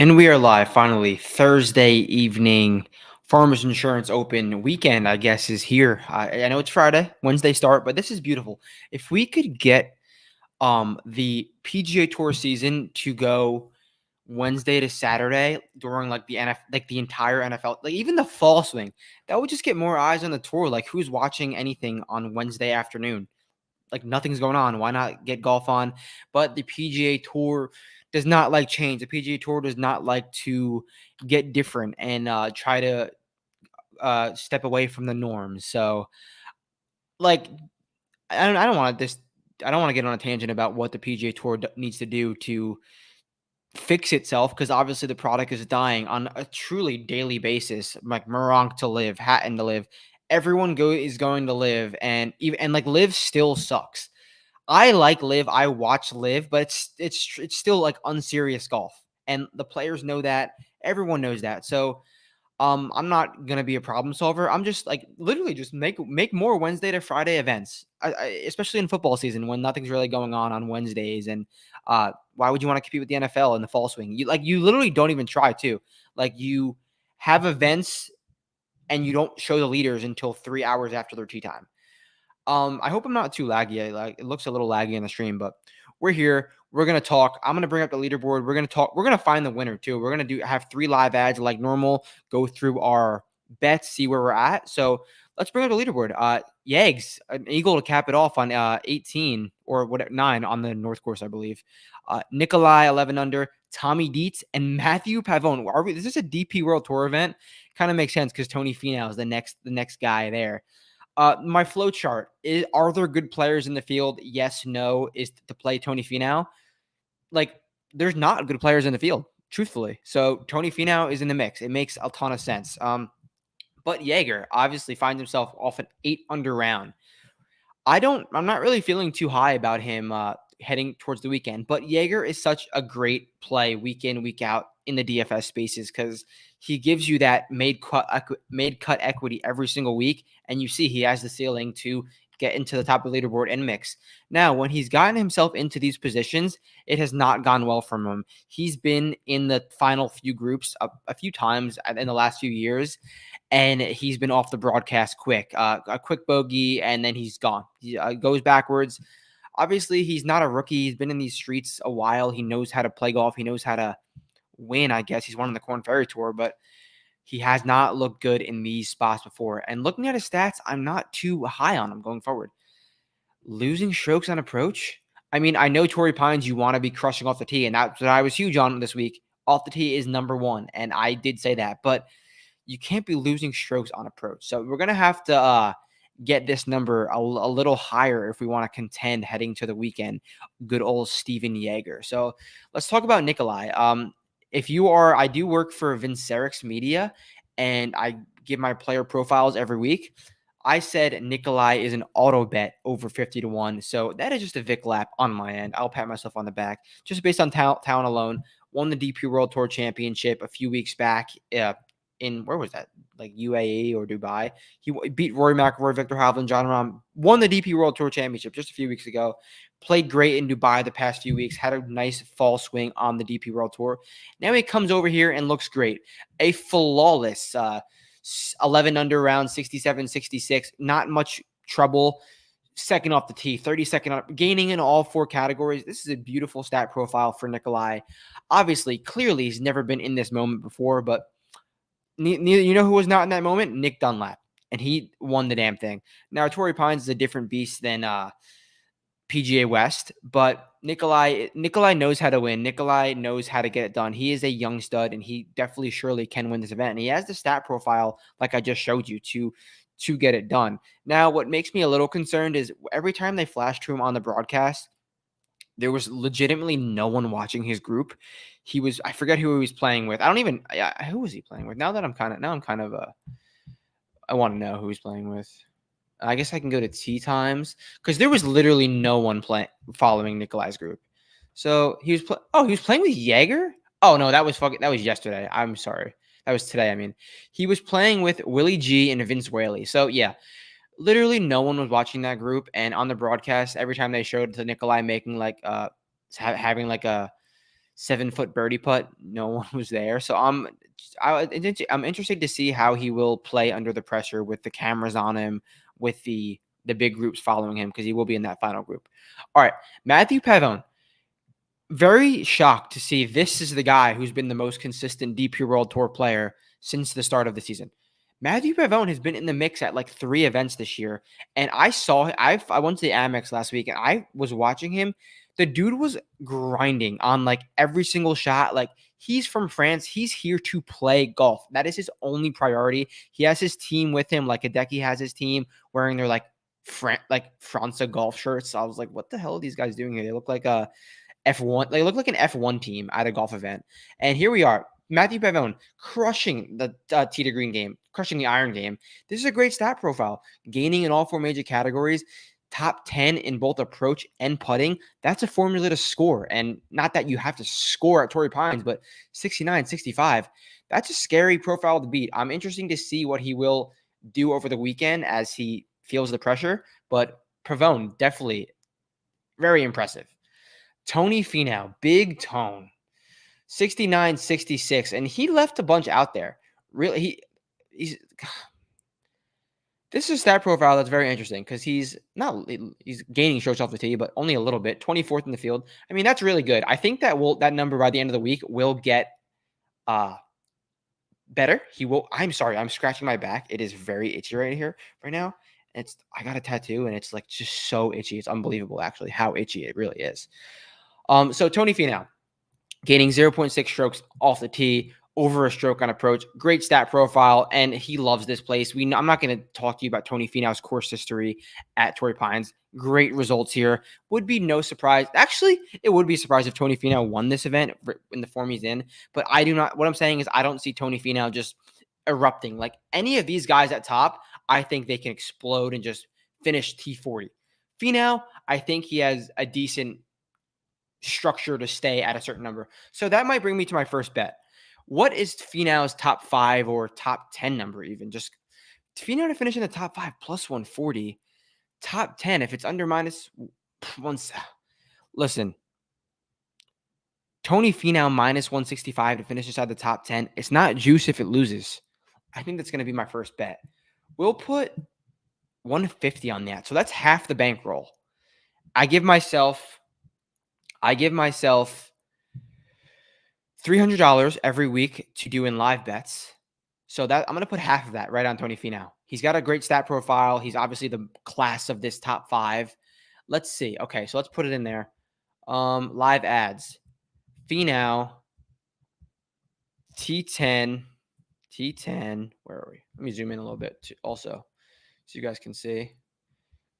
And we are live finally. Thursday evening, Farmers Insurance Open weekend, I guess, is here. I know it's Friday, Wednesday start, but this is beautiful. If we could get the PGA Tour season to go Wednesday to Saturday during like the like the entire NFL, like even the fall swing, that would just get more eyes on the tour. Like who's watching anything on Wednesday afternoon? Like nothing's going on. Why not get golf on? But the PGA Tour does not like change. The PGA Tour does not like to get different and try to step away from the norms. So, like, I don't want this. I don't want to get on a tangent about what the PGA Tour needs to do to fix itself because obviously the product is dying on a truly daily basis. Like Morong to live, Hatton to live, everyone is going to live, and like live still sucks. I like live. I watch live, but it's still like unserious golf, and the players know that. Everyone knows that. So I'm not gonna be a problem solver. I'm just like literally just make more Wednesday to Friday events, especially in football season when nothing's really going on Wednesdays. And why would you want to compete with the NFL in the fall swing? You literally don't even try to. Like you have events and you don't show the leaders until 3 hours after their tee time. I hope I'm not too laggy. Like it looks a little laggy in the stream, but we're here. We're gonna talk. I'm gonna bring up the leaderboard. We're gonna talk. We're gonna find the winner too. We're gonna have 3 live ads like normal. Go through our bets, see where we're at. So let's bring up the leaderboard. Yags, an eagle to cap it off on 18 or what 9 on the North Course, I believe. Nikolai 11 under. Tommy Dietz and Matthew Pavone. Is this a DP World Tour event? Kind of makes sense because Tony Finau is the next guy there. My flow chart is: are there good players in the field? Yes, no. Is to play Tony Finau? Like, there's not good players in the field, truthfully. So Tony Finau is in the mix. It makes a ton of sense. But Jaeger obviously finds himself off an 8 under round. I'm not really feeling too high about him heading towards the weekend, but Jaeger is such a great play week in, week out in the DFS spaces because he gives you that made cut equity every single week. And you see he has the ceiling to get into the top of the leaderboard and mix. Now, when he's gotten himself into these positions, it has not gone well for him. He's been in the final few groups a few times in the last few years, and he's been off the broadcast quick. A quick bogey, and then he's gone. He goes backwards. Obviously, he's not a rookie. He's been in these streets a while. He knows how to play golf. He knows how to win, I guess. He's won on the Corn Ferry Tour, but he has not looked good in these spots before. And looking at his stats, I'm not too high on him going forward. Losing strokes on approach? I mean, I know Torrey Pines, you want to be crushing off the tee, and that's what I was huge on this week. Off the tee is number one, and I did say that. But you can't be losing strokes on approach. So we're going to have to get this number a little higher if we want to contend heading to the weekend. Good old Steven Jaeger. So let's talk about Nikolai. I do work for Vincerix Media, and I give my player profiles every week. I said Nikolai is an auto bet over 50-1. So that is just a Vic lap on my end. I'll pat myself on the back just based on talent alone. Won the DP World Tour Championship a few weeks back. In where was that? Like UAE or Dubai. He beat Rory McIlroy, Victor Hovland, John Rahm, won the DP World Tour Championship just a few weeks ago. Played great in Dubai the past few weeks. Had a nice fall swing on the DP World Tour. Now he comes over here and looks great. A flawless 11 under round, 67, 66. Not much trouble. Second off the tee, 32nd up, gaining in all 4 categories. This is a beautiful stat profile for Nikolai. Obviously, clearly, he's never been in this moment before, but you know who was not in that moment? Nick Dunlap, and he won the damn thing. Now, Torrey Pines is a different beast than PGA West, but Nikolai knows how to win. Nikolai knows how to get it done. He is a young stud, and he definitely surely can win this event. And he has the stat profile, like I just showed you, to get it done. Now, what makes me a little concerned is every time they flash to him on the broadcast, there was legitimately no one watching his group. I forget who he was playing with. Who was he playing with? Now I'm kind of I want to know who he's playing with. I guess I can go to tee times because there was literally no one following Nikolai's group. So he was playing with Jaeger. Oh no, that was yesterday. I'm sorry. That was today. I mean, he was playing with Willie G and Vince Whaley. So yeah, literally no one was watching that group. And on the broadcast, every time they showed to Nikolai making having like a 7-foot birdie putt. No one was there. So I'm interested to see how he will play under the pressure with the cameras on him, with the big groups following him, because he will be in that final group. All right, Matthew Pavone. Very shocked to see this is the guy who's been the most consistent DP World Tour player since the start of the season. Matthew Pavone has been in the mix at like 3 events this year, and I went to the Amex last week and I was watching him. The dude was grinding on like every single shot. Like, he's from France. He's here to play golf. That is his only priority. He has his team with him. Like Hideki has his team wearing their like Franza golf shirts. So I was like, what the hell are these guys doing here? They look like a F1. They look like an F1 team at a golf event. And here we are. Matthew Pavone crushing the tee to green game, crushing the iron game. This is a great stat profile. Gaining in all 4 major categories, top 10 in both approach and putting. That's a formula to score. And not that you have to score at Torrey Pines, but 69, 65. That's a scary profile to beat. I'm interested to see what he will do over the weekend as he feels the pressure. But Pavone, definitely very impressive. Tony Finau, big tone. 69, 66, and he left a bunch out there. Really, he's this is a stat profile that's very interesting because he's gaining strokes off the tee, but only a little bit. 24th in the field. I mean, that's really good. I think that number by the end of the week will get better. He will. I'm sorry, I'm scratching my back. It is very itchy right now. I got a tattoo and it's like just so itchy. It's unbelievable actually how itchy it really is. So Tony Finau, gaining 0.6 strokes off the tee, over a stroke on approach. Great stat profile, and he loves this place. I'm not going to talk to you about Tony Finau's course history at Torrey Pines. Great results here. Would be no surprise. Actually, it would be a surprise if Tony Finau won this event in the form he's in, but I do not. What I'm saying is I don't see Tony Finau just erupting. Like any of these guys at top, I think they can explode and just finish T40. Finau, I think he has a decent structure to stay at a certain number. So that might bring me to my first bet. What is Finau's top 5 or top 10 number even? Just Finau to finish in the top 5 plus 140. Top 10, if it's under minus one. Listen, Tony Finau minus 165 to finish inside the top 10. It's not juice if it loses. I think that's going to be my first bet. We'll put 150 on that. So that's half the bankroll. I give myself $300 every week to do in live bets. So that I'm going to put half of that right on Tony Finau. He's got a great stat profile. He's obviously the class of this top 5. Let's see. Okay, so let's put it in there. Live ads. Finau, T10. Where are we? Let me zoom in a little bit also so you guys can see.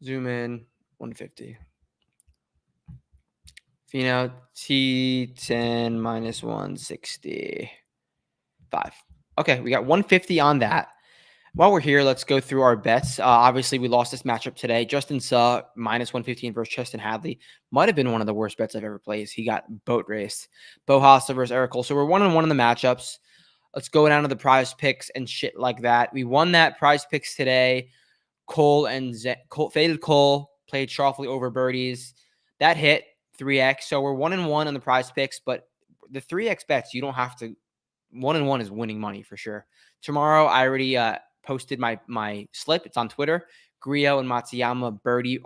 Zoom in, 150. Finau, T10 minus 165. Okay, we got 150 on that. While we're here, let's go through our bets. Obviously, we lost this matchup today. Justin Suh, minus 115 versus Tristan Hadley. Might have been one of the worst bets I've ever placed. He got boat raced. Bo Hossa versus Eric Cole. So we're 1-1 in the matchups. Let's go down to the prize picks and shit like that. We won that prize picks today. Faded Cole played Schauffele over birdies. That hit 3x. So we're 1-1 on the prize picks, but the 3x bets, you don't have to. 1-1 is winning money for sure. Tomorrow, I already posted my slip. It's on Twitter. Griot and Matsuyama birdie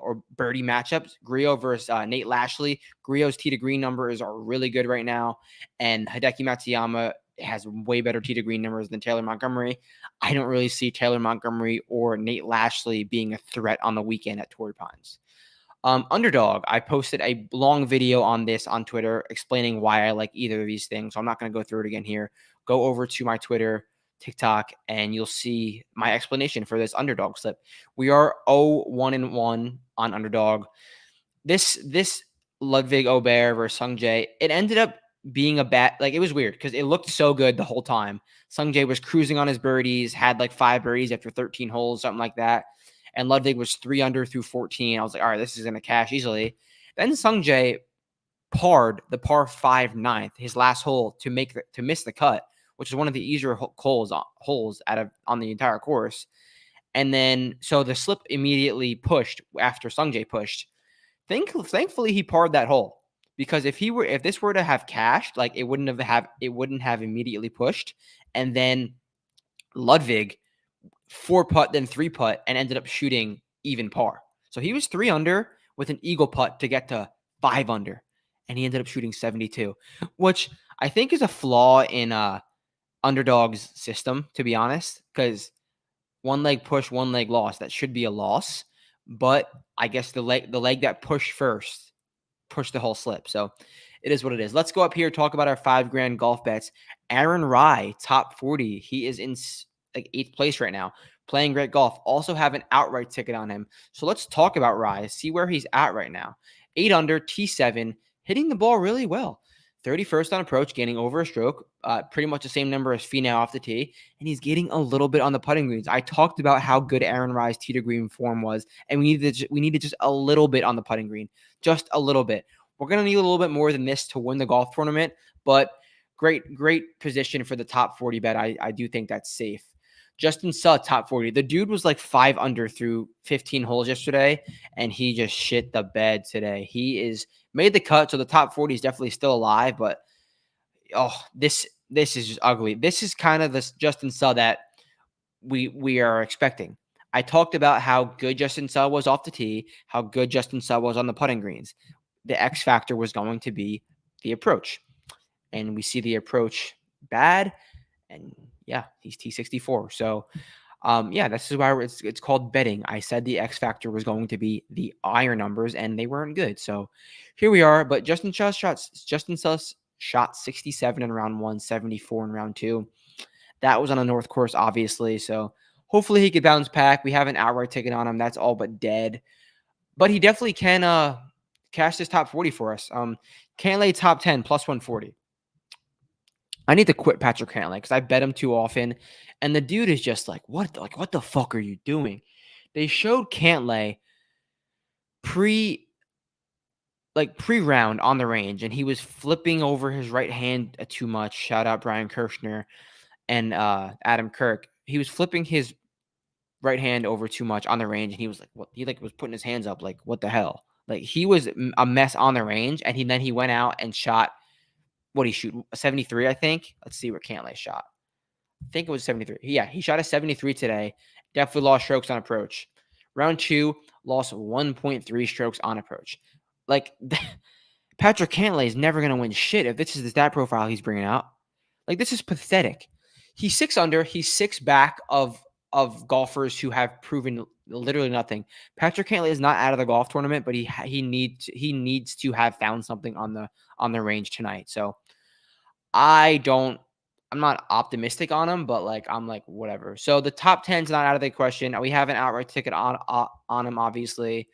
matchups. Griot versus Nate Lashley. Griot's tee to green numbers are really good right now, and Hideki Matsuyama has way better tee to green numbers than Taylor Montgomery. I don't really see Taylor Montgomery or Nate Lashley being a threat on the weekend at Torrey Pines. Underdog, I posted a long video on this on Twitter explaining why I like either of these things. So I'm not going to go through it again here. Go over to my Twitter, TikTok, and you'll see my explanation for this underdog slip. We are 0-1-1 on underdog. This Ludwig Aubert versus Sungjae, it ended up being a bad, like it was weird because it looked so good the whole time. Sungjae was cruising on his birdies, had like 5 birdies after 13 holes, something like that. And Ludwig was 3 under through 14. I was like, all right, this is going to cash easily. Then Sungjae parred the par 5 ninth, his last hole to miss the cut, which is one of the easier holes on the entire course. And then so the slip immediately pushed after Sungjae pushed. Thankfully, he parred that hole. because if this were to have cashed, like it wouldn't have immediately pushed, and then Ludwig 4-putt, then 3-putt, and ended up shooting even par. So he was 3 under with an eagle putt to get to 5 under, and he ended up shooting 72, which I think is a flaw in underdog's system, to be honest, because one leg push, one leg loss. That should be a loss, but I guess the leg that pushed first pushed the whole slip. So it is what it is. Let's go up here, talk about our $5,000 golf bets. Aaron Rye, top 40. He is in like 8th place right now, playing great golf. Also have an outright ticket on him. So let's talk about Rye, see where he's at right now. 8 under, T7, hitting the ball really well. 31st on approach, gaining over a stroke, pretty much the same number as Finau off the tee, and he's getting a little bit on the putting greens. I talked about how good Aaron Rye's tee to green form was, and we needed just a little bit on the putting green, just a little bit. We're going to need a little bit more than this to win the golf tournament, but great position for the top 40 bet. I do think that's safe. Justin Suh, top 40. The dude was like 5 under through 15 holes yesterday, and he just shit the bed today. He is made the cut, so the top 40 is definitely still alive, but this is just ugly. This is kind of the Justin Suh that we are expecting. I talked about how good Justin Suh was off the tee, how good Justin Suh was on the putting greens. The X factor was going to be the approach, and we see the approach bad, and yeah, he's T64. So yeah, this is why it's called betting. I said the X factor was going to be the iron numbers, and they weren't good. So here we are. But Justin Suh shot 67 in round 1, 74 in round 2. That was on a North course, obviously. So hopefully he could bounce back. We have an outright ticket on him. That's all but dead. But he definitely can cash this top 40 for us. Cantlay top 10 plus 140. I need to quit Patrick Cantlay because I bet him too often, and the dude is just like, what the fuck are you doing? They showed Cantlay pre-round on the range, and he was flipping over his right hand too much. Shout out Brian Kirshner and Adam Kirk. He was flipping his right hand over too much on the range, and he was like, what? He was putting his hands up, like, what the hell? Like, he was a mess on the range, and then he went out and shot. What did he shoot? A 73, I think. Let's see where Cantlay shot. I think it was 73. Yeah, he shot a 73 today. Definitely lost strokes on approach. Round 2, lost 1.3 strokes on approach. Like, Patrick Cantlay is never going to win shit if this is the stat profile he's bringing out. Like, this is pathetic. He's 6 under. He's 6 back of golfers who have proven literally nothing. Patrick Cantlay is not out of the golf tournament, but he needs to have found something on the range tonight. So I'm not optimistic on him, but I'm like, whatever. So the top 10's not out of the question. We have an outright ticket on him, obviously.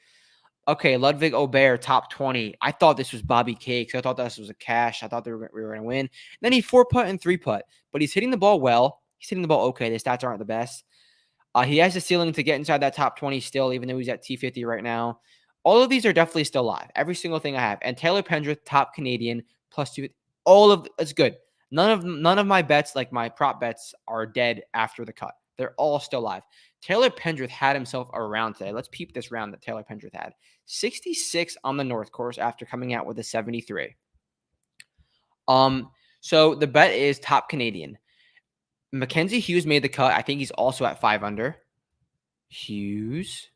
Okay, Ludwig Aubert, top 20. I thought this was Bobby Cakes. I thought this was a cash. I thought we were going to win. Then he 4-putt and 3-putt, but he's hitting the ball well. He's hitting the ball okay. The stats aren't the best. He has the ceiling to get inside that top 20 still, even though he's at T50 right now. All of these are definitely still live. Every single thing I have. And Taylor Pendrith, top Canadian, plus 2. All of it's good. None of my bets, like my prop bets, are dead after the cut. They're all still live. Taylor Pendrith had himself a round today. Let's peep this round that Taylor Pendrith had. 66 on the North course after coming out with a 73. So the bet is top Canadian. Mackenzie Hughes made the cut. I think he's also at 5 under. Hughes.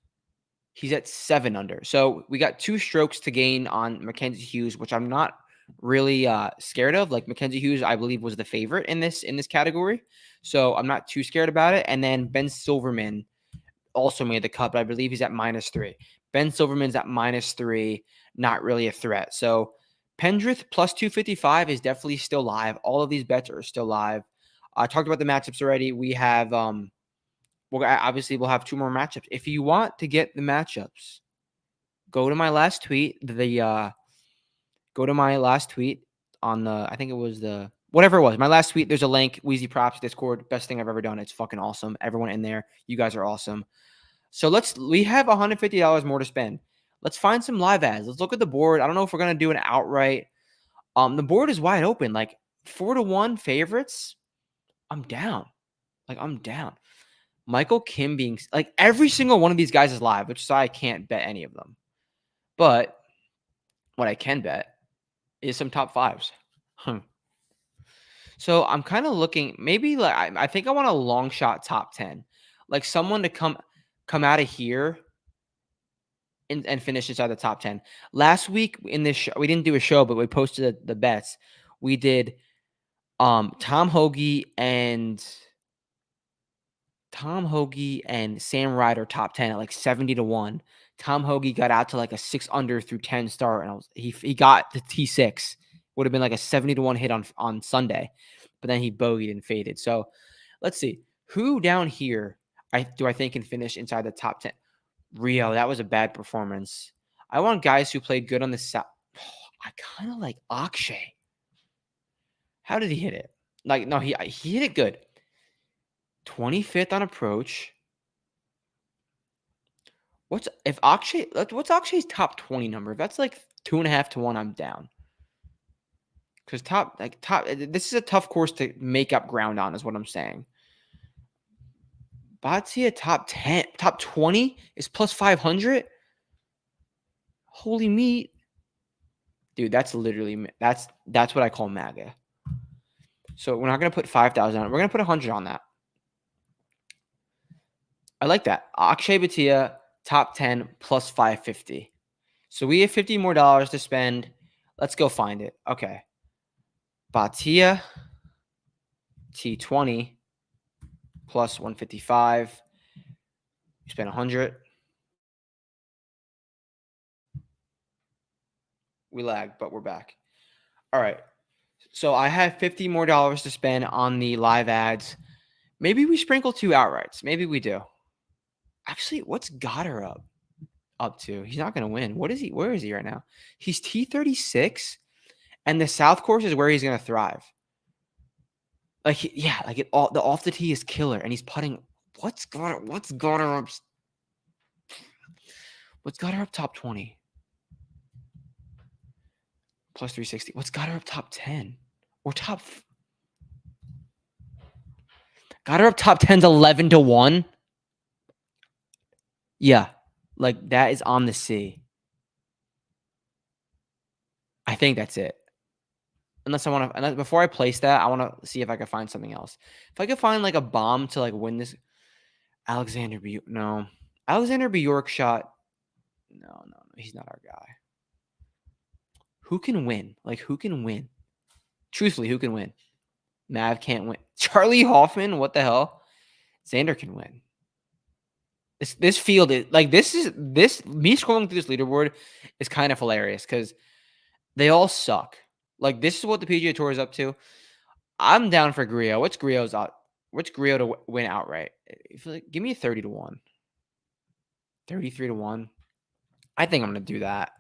He's at 7 under. So we got 2 strokes to gain on Mackenzie Hughes, which I'm not really scared of. Like, Mackenzie Hughes, I believe, was the favorite in this category. So I'm not too scared about it. And then Ben Silverman also made the cut, but I believe he's at -3. Ben Silverman's at -3, not really a threat. So Pendrith plus 255 is definitely still live. All of these bets are still live. I talked about the matchups already. We have we'll have 2 more matchups. If you want to get the matchups, go to my last tweet. Go to my last tweet on I think it was whatever it was. My last tweet, there's a link, Wheezy Props, Discord, best thing I've ever done. It's fucking awesome. Everyone in there, you guys are awesome. So we have $150 more to spend. Let's find some live ads. Let's look at the board. I don't know if we're going to do an outright. The board is wide open, like 4-1 favorites. I'm down. Michael Kim being like, every single one of these guys is live, which is why I can't bet any of them. But what I can bet is some top fives. So I'm kind of looking, maybe like I think I want a long shot top 10, like someone to come out of here and finish inside the top 10. Last week in this show, we didn't do a show, but we posted the bets. We did Tom Hoagie and Sam Ryder top 10 at like 70-1. Tom Hoagie got out to like a 6 under through 10 start, and he got the T6. Would have been like a 70-1 hit on Sunday, but then he bogeyed and faded. So let's see who down here I think can finish inside the top 10. Rio, that was a bad performance. I want guys who played good on the south. I kind of like Akshay. How did he hit it? Like, no, he hit it good. 25th on approach. What's Akshay's top 20 number? If that's like 2.5-1, I'm down. Because this is a tough course to make up ground on, is what I'm saying. Bhatia top 10, top 20 is plus 500. Holy meat. Dude, that's literally, that's what I call MAGA. So we're not going to put 5,000 on it. We're going to put 100 on that. I like that. Akshay Bhatia, top 10, plus 550. So we have $50 more to spend. Let's go find it. Okay. Bhatia, T20, plus 155. You spend 100. We lagged, but we're back. All right. So I have $50 more to spend on the live ads. Maybe we sprinkle 2 outrights. Maybe we do. Actually, what's Goddard up to? He's not going to win. What is he? Where is he right now? He's T36, and the South course is where he's going to thrive. Like, yeah, like the off the tee is killer, and he's putting. What's Goddard up? What's Goddard up top 20? Plus 360. What's Goddard up top 10? Or top? Goddard up top 10's 11-1. Yeah, like that is on the C. I think that's it. Unless before I place that, I want to see if I can find something else. If I could find like a bomb to like win this, Alexander Bjork shot. No, he's not our guy. Who can win? Like, who can win? Truthfully, who can win? Mav can't win. Charlie Hoffman, what the hell? Xander can win. This field is like me scrolling through this leaderboard is kind of hilarious because they all suck. Like, this is what the PGA Tour is up to. I'm down for Griot. What's Griot to win outright? Give me a 30-1. 33-1. I think I'm going to do that.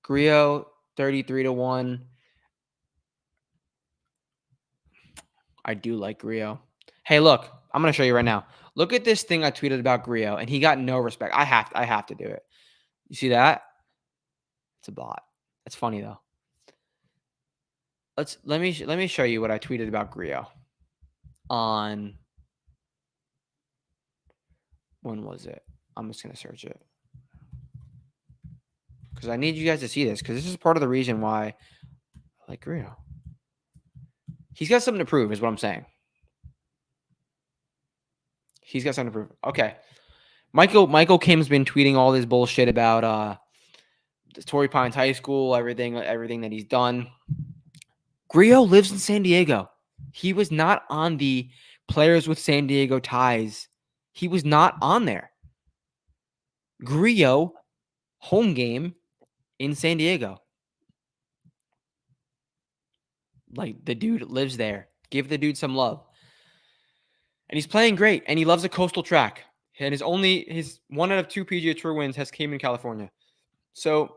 Griot, 33-1. I do like Griot. Hey, look, I'm going to show you right now. Look at this thing I tweeted about Griot, and he got no respect. I have to do it. You see that? It's a bot. That's funny though. Let me show you what I tweeted about Griot on. When was it? I'm just gonna search it because I need you guys to see this because this is part of the reason why I like Griot. He's got something to prove, is what I'm saying. He's got something to prove. Okay, Michael Kim's been tweeting all this bullshit about Torrey Pines High School, everything that he's done. Griot lives in San Diego. He was not on the players with San Diego ties. He was not on there. Griot, home game in San Diego. Like, the dude lives there. Give the dude some love. And he's playing great. And he loves a coastal track. And his 1 out of 2 PGA Tour wins came in California. So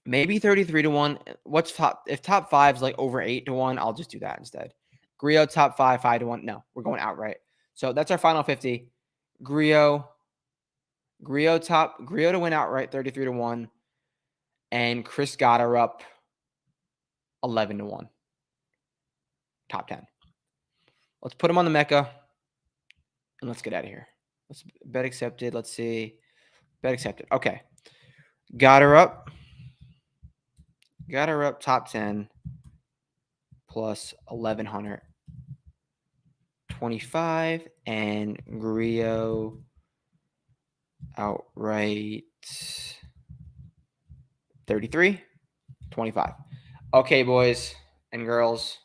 maybe 33-1. What's top? If top 5's like over 8-1, I'll just do that instead. Griot top 5, 5-1. No, we're going outright. So that's our final 50. Griot to win outright, 33-1. And Chris Goddard up 11-1. Top 10. Let's put him on the Mecca. And let's get out of here. Let's bet accepted. Let's see. Bet accepted. Okay. Goddard up. Got her up top 10 plus 1100. 25 and Grio outright 33, 25. Okay, boys and girls.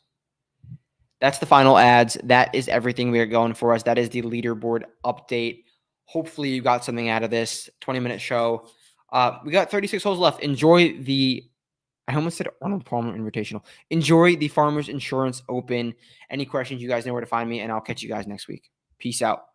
That's the final ads. That is everything we are going for us. That is the leaderboard update. Hopefully you got something out of this 20-minute show. We got 36 holes left. Enjoy the, I almost said Arnold Palmer Invitational. Enjoy the Farmers Insurance Open. Any questions, you guys know where to find me, and I'll catch you guys next week. Peace out.